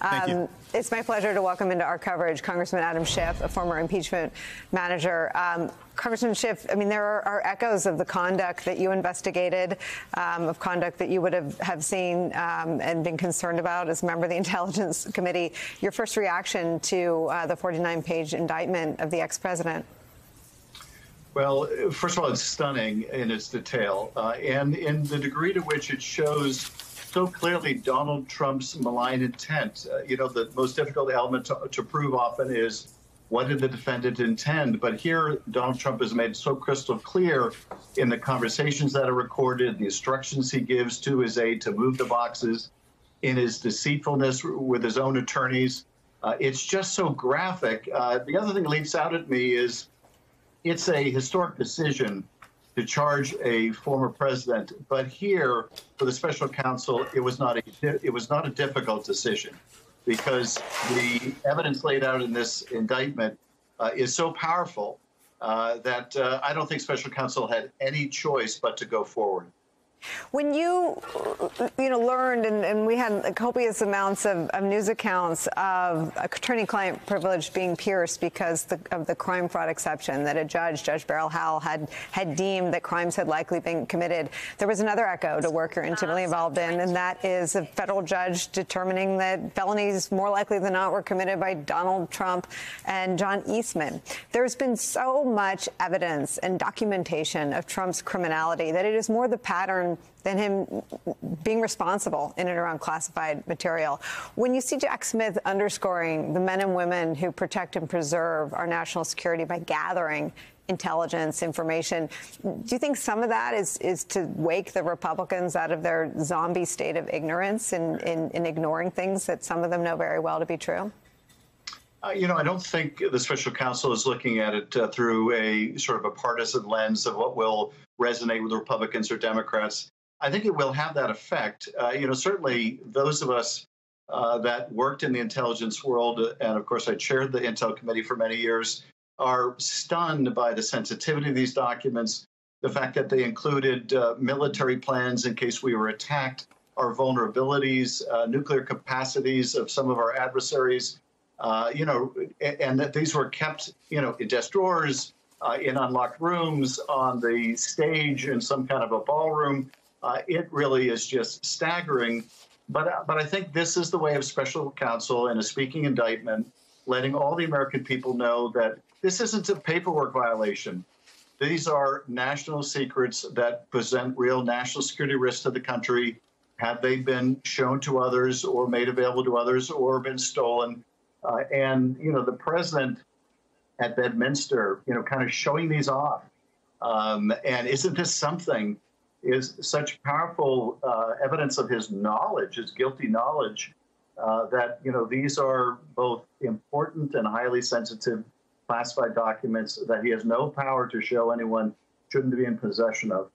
Thank you. It's my pleasure to welcome into our coverage Congressman Adam Schiff, a former impeachment manager. Congressman Schiff, I mean, there are echoes of the conduct that you investigated, of conduct that you would have seen and been concerned about as a member of the Intelligence Committee. Your first reaction to the 49-page indictment of the ex-president? Well, first of all, it's stunning in its detail and in the degree to which it shows so clearly Donald Trump's malign intent. You know, the most difficult element to prove often is what did the defendant intend? But here, Donald Trump has made so crystal clear in the conversations that are recorded, the instructions he gives to his aide to move the boxes, in his deceitfulness with his own attorneys. It's just so graphic. The other thing that leaps out at me is it's a historic decision to charge a former president, but here for the special counsel, it was not a difficult decision because the evidence laid out in this indictment is so powerful that I don't think special counsel had any choice but to go forward. When you learned, and we had copious amounts of news accounts of attorney-client privilege being pierced because of the crime fraud exception that a Judge Beryl Howell, had deemed that crimes had likely been committed, there was another echo to work you're intimately involved in, and that is a federal judge determining that felonies more likely than not were committed by Donald Trump and John Eastman. There's been so much evidence and documentation of Trump's criminality that it is more the pattern than him being responsible in and around classified material. When you see Jack Smith underscoring the men and women who protect and preserve our national security by gathering intelligence information, do you think some of that is to wake the Republicans out of their zombie state of ignorance in ignoring things that some of them know very well to be true? I don't think the special counsel is looking at it through a sort of a partisan lens of what will resonate with Republicans or Democrats. I think it will have that effect. Certainly those of us that worked in the intelligence world, and of course I chaired the Intel Committee for many years, are stunned by the sensitivity of these documents, the fact that they included military plans in case we were attacked, our vulnerabilities, nuclear capacities of some of our adversaries, and that these were kept, in desk drawers, in unlocked rooms, on the stage, in some kind of a ballroom. It really is just staggering. But I think this is the way of special counsel in a speaking indictment, letting all the American people know that this isn't a paperwork violation. These are national secrets that present real national security risks to the country. Have they been shown to others or made available to others or been stolen? The president at Bedminster, kind of showing these off. And isn't this something, is such powerful evidence of his knowledge, his guilty knowledge, that, these are both important and highly sensitive classified documents that he has no power to show anyone shouldn't be in possession of.